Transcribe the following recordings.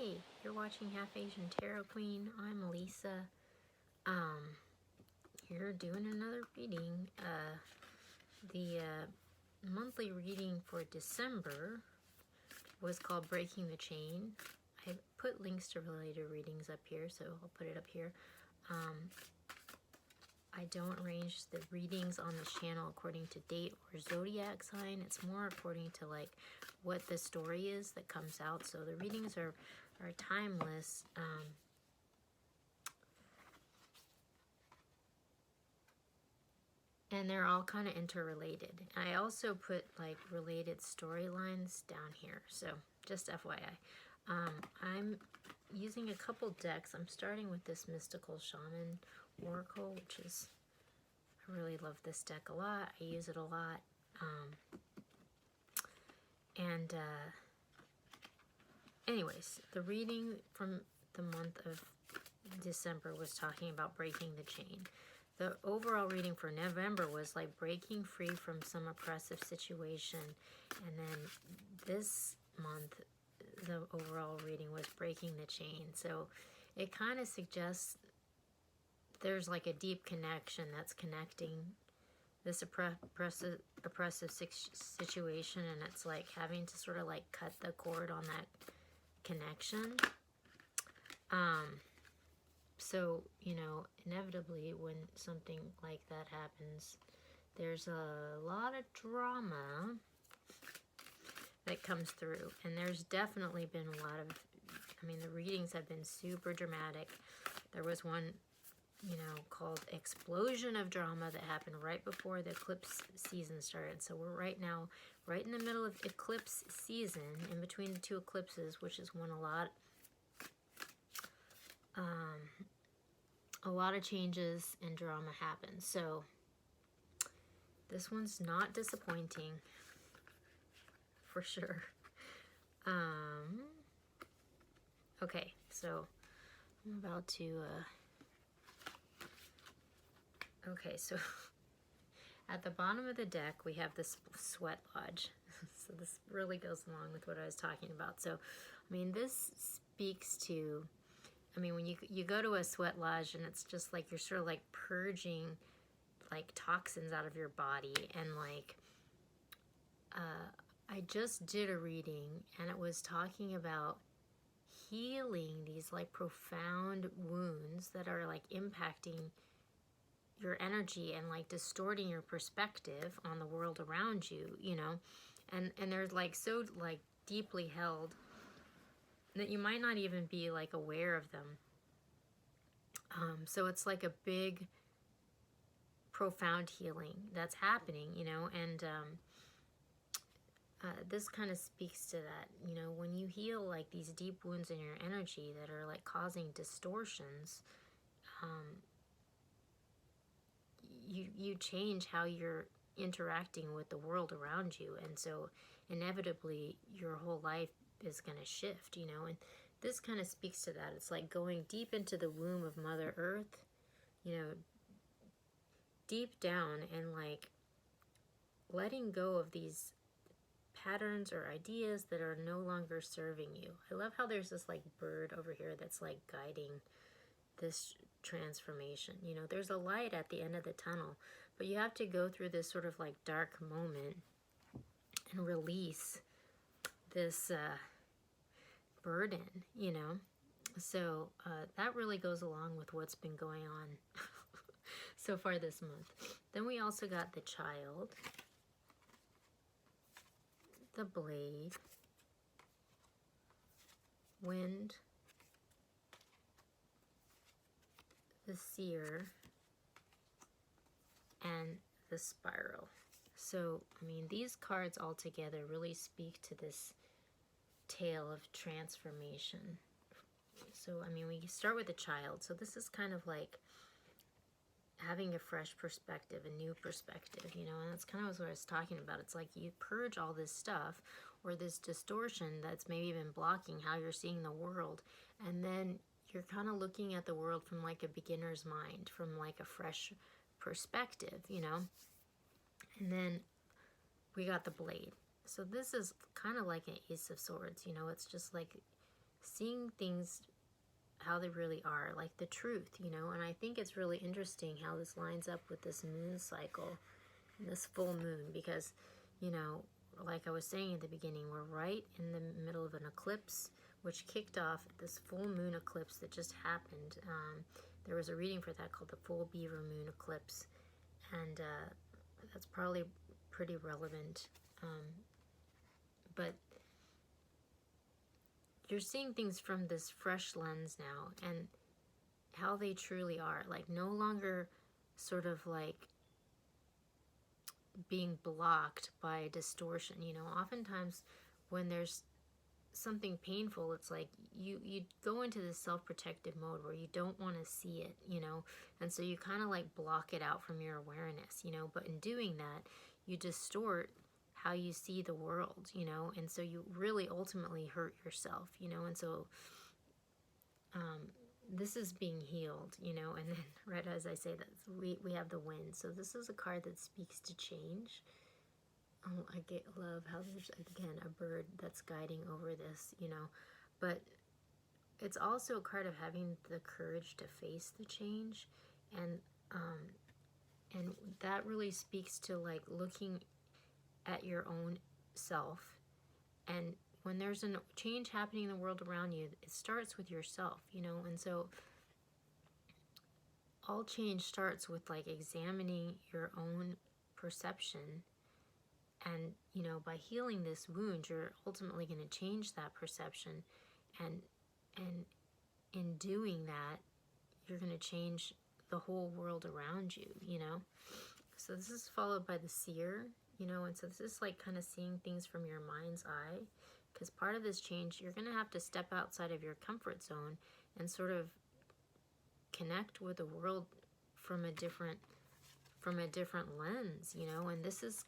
Hey, you're watching Half Asian Tarot Queen. I'm Lisa. Here doing another reading. The monthly reading for December was called Breaking the Chain. I put links to related readings up here, so I'll put it up here. I don't arrange the readings on this channel according to date or zodiac sign. It's more according to like what the story is that comes out. So the readings are timeless. And they're all kind of interrelated. I also put like related storylines down here. So just FYI. I'm using a couple decks. I'm starting with this Mystical Shaman Oracle, which is, I really love this deck a lot. I use it a lot. Anyways, the reading from the month of December was talking about breaking the chain. The overall reading for November was like breaking free from some oppressive situation. And then this month, the overall reading was breaking the chain. So it kind of suggests there's like a deep connection that's connecting this oppressive situation, and it's like having to sort of like cut the cord on that connection. So, you know, inevitably when something like that happens, there's a lot of drama that comes through. And there's definitely been a lot of, I mean, the readings have been super dramatic. There was one, you know, called Explosion of Drama that happened right before the eclipse season started. So we're right now, right in the middle of eclipse season, in between the two eclipses, which is when a lot of changes and drama happen. So this one's not disappointing, for sure. Okay, so I'm about to, okay, so at the bottom of the deck, we have this Sweat Lodge. So this really goes along with what I was talking about. So, I mean, this speaks to, I mean, when you go to a sweat lodge and it's just like you're sort of like purging like toxins out of your body. And like, I just did a reading and it was talking about healing these like profound wounds that are like impacting your energy and like distorting your perspective on the world around you, you know, and they're like so like deeply held that you might not even be like aware of them. So it's like a big profound healing that's happening, you know, and this kind of speaks to that, you know, when you heal like these deep wounds in your energy that are like causing distortions, you change how you're interacting with the world around you, and so inevitably your whole life is going to shift, you know, and this kind of speaks to that. It's like going deep into the womb of Mother Earth, you know, deep down, and like letting go of these patterns or ideas that are no longer serving you. I love how there's this like bird over here that's like guiding this transformation. You know, there's a light at the end of the tunnel, but you have to go through this sort of like dark moment and release this burden, you know. So that really goes along with what's been going on so far this month. Then we also got the Child, the Blade, Wind, the Seer, and the Spiral. So, I mean, these cards all together really speak to this tale of transformation. So, I mean, we start with the Child. So this is kind of like having a fresh perspective, a new perspective, you know, and that's kind of what I was talking about. It's like you purge all this stuff or this distortion that's maybe been blocking how you're seeing the world, and then you're kind of looking at the world from like a beginner's mind, from like a fresh perspective, you know. And then we got the Blade. So this is kind of like an Ace of Swords, you know. It's just like seeing things how they really are, like the truth, you know. And I think it's really interesting how this lines up with this moon cycle, this full moon, because, you know, like I was saying at the beginning, we're right in the middle of an eclipse, which kicked off this full moon eclipse that just happened. There was a reading for that called the full beaver moon eclipse, and that's probably pretty relevant. But you're seeing things from this fresh lens now, and how they truly are, like no longer sort of like being blocked by distortion. You know, oftentimes when there's something painful, it's like you go into this self-protective mode where you don't want to see it, you know, and so you kind of like block it out from your awareness, you know. But in doing that, you distort how you see the world, you know, and so you really ultimately hurt yourself, you know. And so this is being healed, you know. And then right as I say that, we have the wind. So this is a card that speaks to change. Oh, I love how there's, again, a bird that's guiding over this, you know. But it's also a card of having the courage to face the change. And that really speaks to, like, looking at your own self. And when there's a change happening in the world around you, it starts with yourself, you know. And so all change starts with, like, examining your own perception. And, you know, by healing this wound, you're ultimately going to change that perception. And in doing that, you're going to change the whole world around you, you know. So this is followed by the seer, you know. And so this is like kind of seeing things from your mind's eye. Because part of this change, you're going to have to step outside of your comfort zone and sort of connect with the world from a different lens, you know. And this is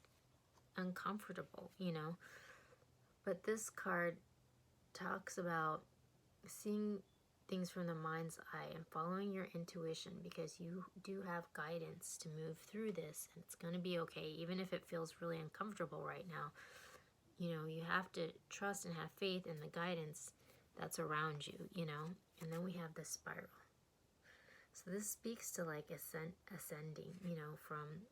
uncomfortable, you know. But this card talks about seeing things from the mind's eye and following your intuition, because you do have guidance to move through this, and it's going to be okay, even if it feels really uncomfortable right now. You know, you have to trust and have faith in the guidance that's around you, you know. And then we have the spiral. So this speaks to like ascending, you know, from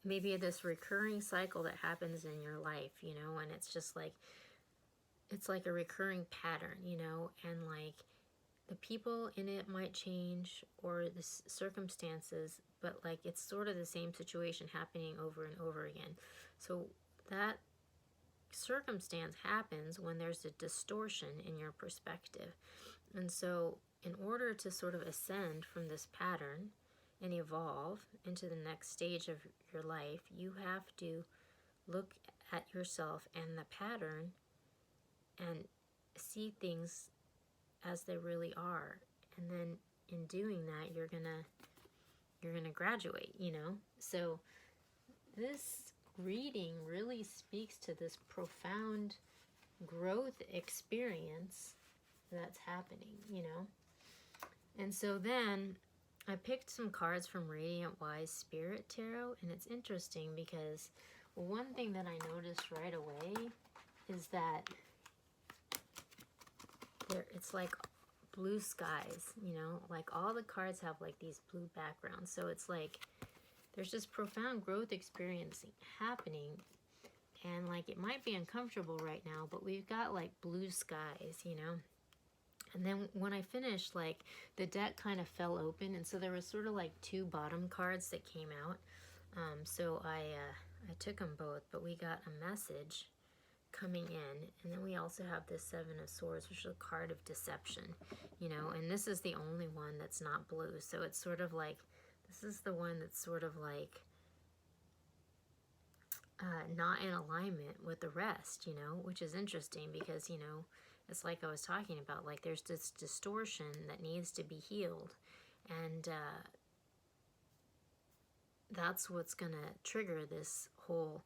maybe this recurring cycle that happens in your life, you know. And it's just like, it's like a recurring pattern, you know. And like the people in it might change, or the circumstances, but like it's sort of the same situation happening over and over again. So that circumstance happens when there's a distortion in your perspective. And so in order to sort of ascend from this pattern and evolve into the next stage of your life, you have to look at yourself and the pattern and see things as they really are. And then in doing that, you're gonna graduate, you know. So this reading really speaks to this profound growth experience that's happening, you know. And so then I picked some cards from Radiant Wise Spirit Tarot, and it's interesting because one thing that I noticed right away is that it's like blue skies, you know, like all the cards have like these blue backgrounds. So it's like there's this profound growth experience happening, and like it might be uncomfortable right now, but we've got like blue skies, you know. And then when I finished, like the deck kind of fell open, and so there was sort of like two bottom cards that came out. So I took them both, but we got a message coming in, and then we also have this Seven of Swords, which is a card of deception, you know. And this is the only one that's not blue, so it's sort of like this is the one that's sort of like not in alignment with the rest, you know, which is interesting because, you know, it's like I was talking about, like there's this distortion that needs to be healed, and that's what's gonna trigger this whole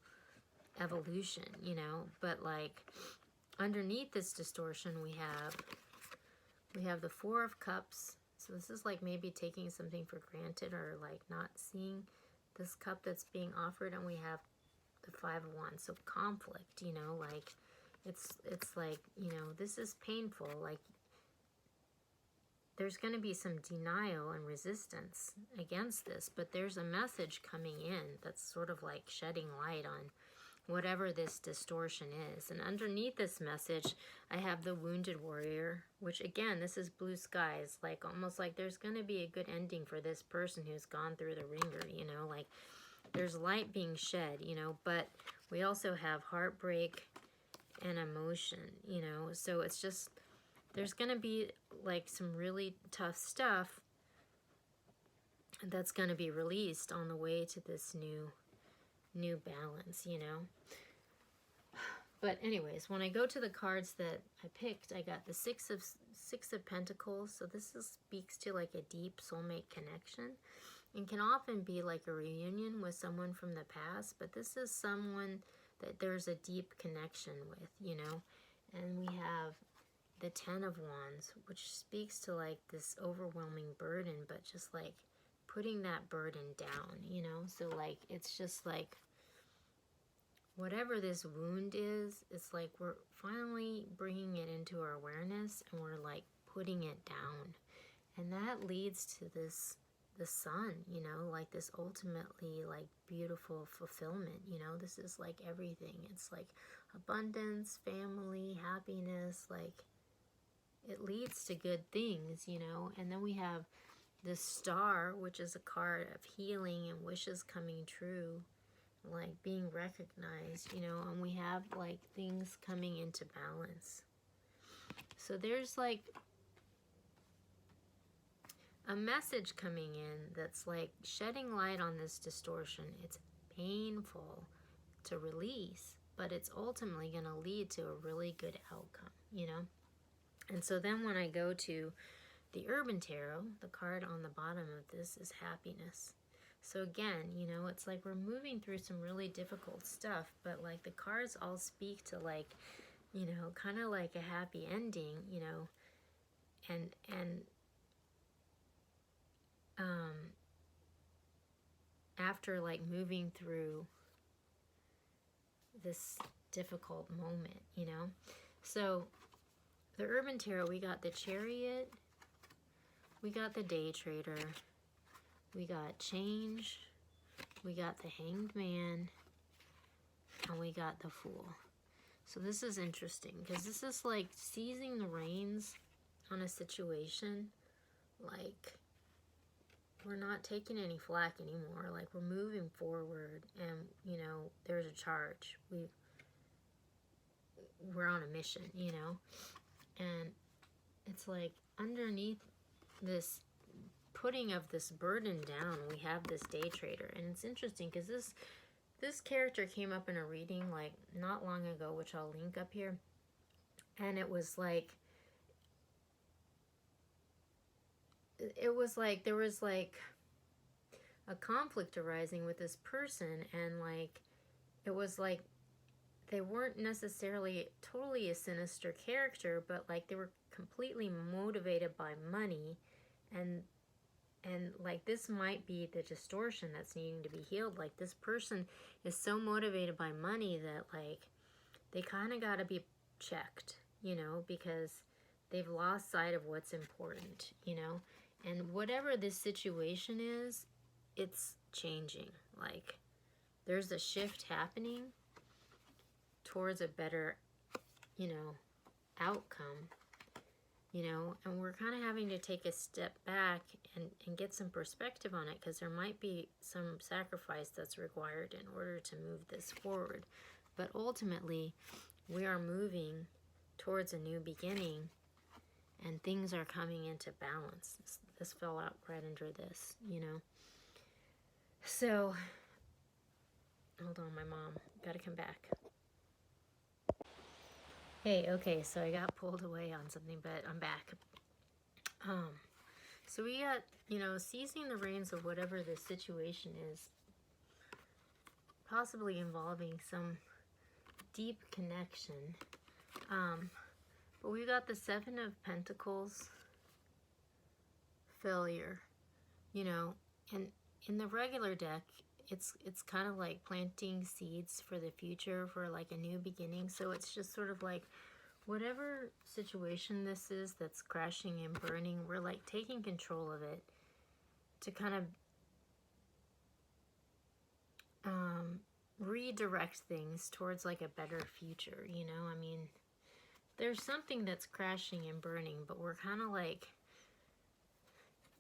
evolution, you know. But like underneath this distortion, we have the Four of Cups. So this is like maybe taking something for granted, or like not seeing this cup that's being offered. And we have the Five of Wands, so conflict, you know, like It's like, you know, this is painful. Like, there's going to be some denial and resistance against this, but there's a message coming in that's sort of like shedding light on whatever this distortion is. And underneath this message, I have the wounded warrior, which again, this is blue skies, like almost like there's going to be a good ending for this person who's gone through the ringer, you know, like there's light being shed, you know, but we also have heartbreak and emotion, you know, so it's just, there's going to be like some really tough stuff that's going to be released on the way to this new balance, you know. But anyways, when I go to the cards that I picked, I got the Six of Pentacles. So this speaks to like a deep soulmate connection, and can often be like a reunion with someone from the past, but this is someone that there's a deep connection with, you know. And we have the Ten of Wands, which speaks to like this overwhelming burden, but just like putting that burden down, you know. So like, it's just like, whatever this wound is, it's like we're finally bringing it into our awareness, and we're like putting it down. And that leads to this, the sun, you know, like this ultimately like beautiful fulfillment, you know. This is like everything. It's like abundance, family, happiness, like it leads to good things, you know. And then we have the Star, which is a card of healing and wishes coming true, like being recognized, you know. And we have like things coming into balance. So there's like a message coming in that's like shedding light on this distortion. It's painful to release, but it's ultimately going to lead to a really good outcome, you know. And so then when I go to the Urban Tarot, the card on the bottom of this is happiness. So again, you know, it's like we're moving through some really difficult stuff, but like the cards all speak to like, you know, kind of like a happy ending, you know. And after like moving through this difficult moment, you know. So the Urban Tarot, we got the Chariot, we got the Day Trader, we got Change, we got the Hanged Man, and we got the Fool. So this is interesting because this is like seizing the reins on a situation. Like, we're not taking any flack anymore. Like, we're moving forward, and you know, there's a charge. We're on a mission, you know. And it's like underneath this putting of this burden down, we have this Day Trader. And it's interesting because this character came up in a reading like not long ago, which I'll link up here. And it was like there was like a conflict arising with this person, and like it was like they weren't necessarily totally a sinister character, but like they were completely motivated by money, and like this might be the distortion that's needing to be healed. Like this person is so motivated by money that like they kind of got to be checked, you know, because they've lost sight of what's important, you know. And whatever this situation is, it's changing. Like there's a shift happening towards a better, you know, outcome, you know. And we're kind of having to take a step back and get some perspective on it, because there might be some sacrifice that's required in order to move this forward. But ultimately, we are moving towards a new beginning, and things are coming into balance. This fell out right under this, you know. So, hold on, my mom. Gotta come back. Hey, okay, so I got pulled away on something, but I'm back. So we got, you know, seizing the reins of whatever the situation is, possibly involving some deep connection. But we got the Seven of Pentacles, failure, you know. And in the regular deck, it's kind of like planting seeds for the future, for like a new beginning. So it's just sort of like, whatever situation this is that's crashing and burning, we're like taking control of it to kind of redirect things towards like a better future, you know? I mean, there's something that's crashing and burning, but we're kind of like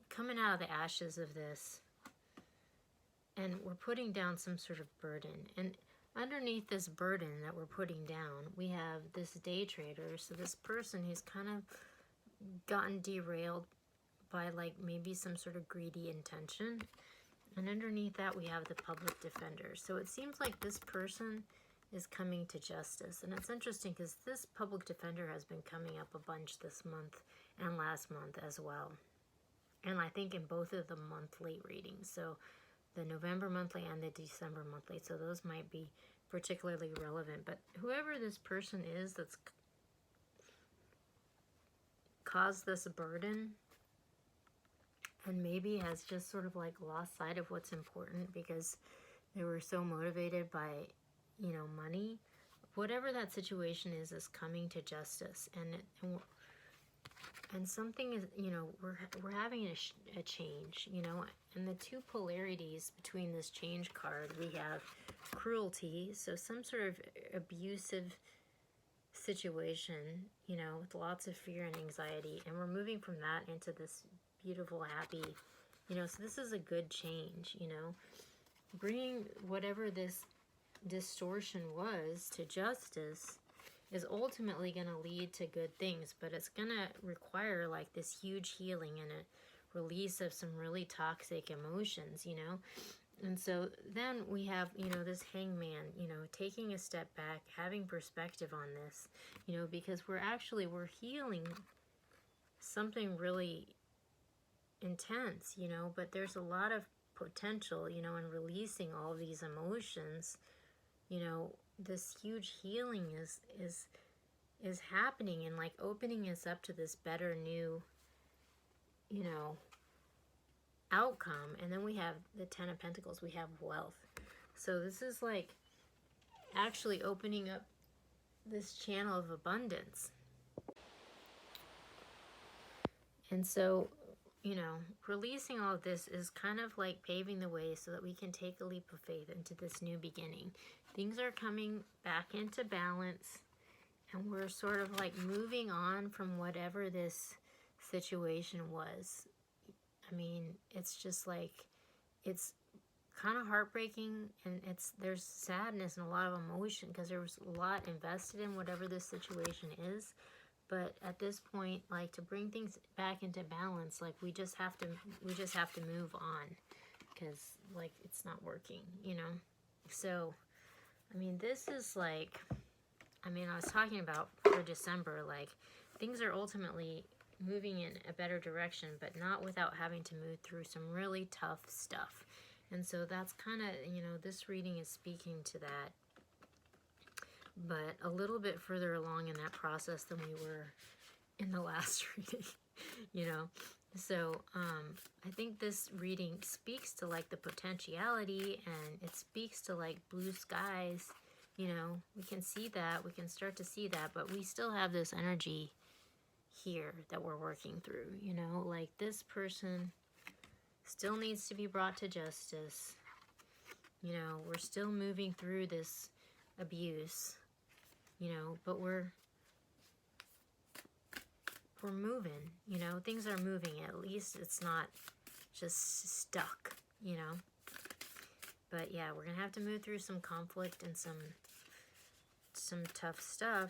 coming out of the ashes of this, and we're putting down some sort of burden. And underneath this burden that we're putting down, we have this day trader. So this person who's kind of gotten derailed by like maybe some sort of greedy intention. And underneath that, we have the public defender. So it seems like this person is coming to justice. And it's interesting because this public defender has been coming up a bunch this month and last month as well. And I think in both of the monthly readings. So the November monthly and the December monthly. So those might be particularly relevant. But whoever this person is that's caused this burden, and maybe has just sort of like lost sight of what's important because they were so motivated by, you know, money. Whatever that situation is coming to justice, and something is, you know, we're having a change, you know. And the two polarities between this change card, we have cruelty, so some sort of abusive situation, you know, with lots of fear and anxiety, and we're moving from that into this beautiful, happy, you know. So this is a good change, you know, bringing whatever this distortion was to justice is ultimately going to lead to good things, but it's going to require like this huge healing and a release of some really toxic emotions, you know. And so then we have, you know, this hangman, you know, taking a step back, having perspective on this, you know, because we're healing something really intense, you know, but there's a lot of potential, you know, in releasing all of these emotions. You know, this huge healing is happening, and like opening us up to this better new, you know, outcome. And then we have the Ten of Pentacles, we have wealth. So this is like actually opening up this channel of abundance. And so, you know, releasing all of this is kind of like paving the way so that we can take a leap of faith into this new beginning. Things are coming back into balance, and we're sort of like moving on from whatever this situation was. I mean, it's just like, it's kind of heartbreaking, and there's sadness and a lot of emotion because there was a lot invested in whatever this situation is. But at this point, like, to bring things back into balance, like, we just have to move on, because like it's not working, you know. So I mean, this is like, I mean, I was talking about for December, like, things are ultimately moving in a better direction, but not without having to move through some really tough stuff. And so that's kind of, you know, this reading is speaking to that, but a little bit further along in that process than we were in the last reading, you know. So I think this reading speaks to like the potentiality, and it speaks to like blue skies, you know. We can see that, we can start to see that, but we still have this energy here that we're working through, you know. Like, this person still needs to be brought to justice, you know. We're still moving through this abuse, you know, but we're moving, you know. Things are moving. At least it's not just stuck, you know. But yeah, we're gonna have to move through some conflict and some tough stuff,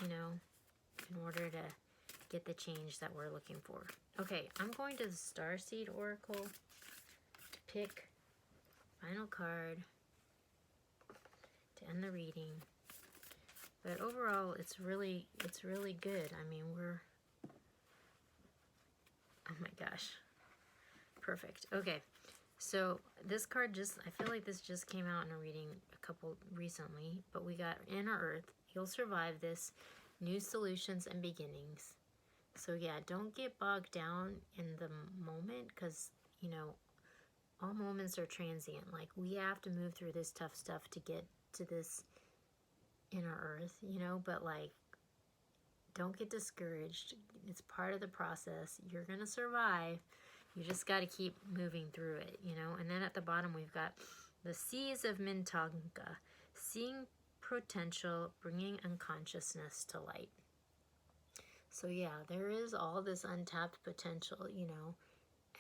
you know, in order to get the change that we're looking for. Okay, I'm going to the Starseed Oracle to pick final card to end the reading. But overall, it's really good. I mean, oh my gosh, perfect. Okay, so this card I feel like this just came out in a reading a couple recently, but we got Inner Earth. You'll survive this. New solutions and beginnings. So yeah, don't get bogged down in the moment, because, you know, all moments are transient. Like, we have to move through this tough stuff to get to this inner earth, you know, but like, don't get discouraged. It's part of the process. You're going to survive. You just got to keep moving through it, you know. And then at the bottom, we've got the Seas of Minnetonka, seeing potential, bringing unconsciousness to light. So yeah, there is all this untapped potential, you know,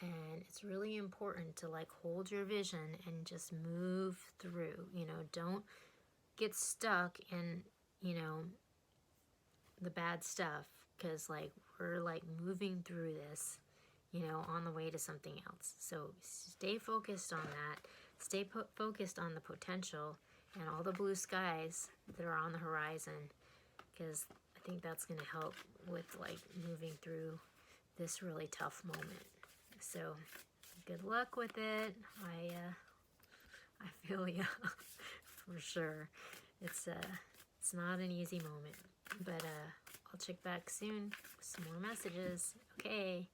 and it's really important to like hold your vision and just move through, you know. Don't get stuck in, you know, the bad stuff, because like we're like moving through this, you know, on the way to something else. So stay focused on that. Stay focused on the potential and all the blue skies that are on the horizon, because I think that's going to help with like moving through this really tough moment. So good luck with it. I feel ya for sure. It's not an easy moment, but I'll check back soon with some more messages. Okay.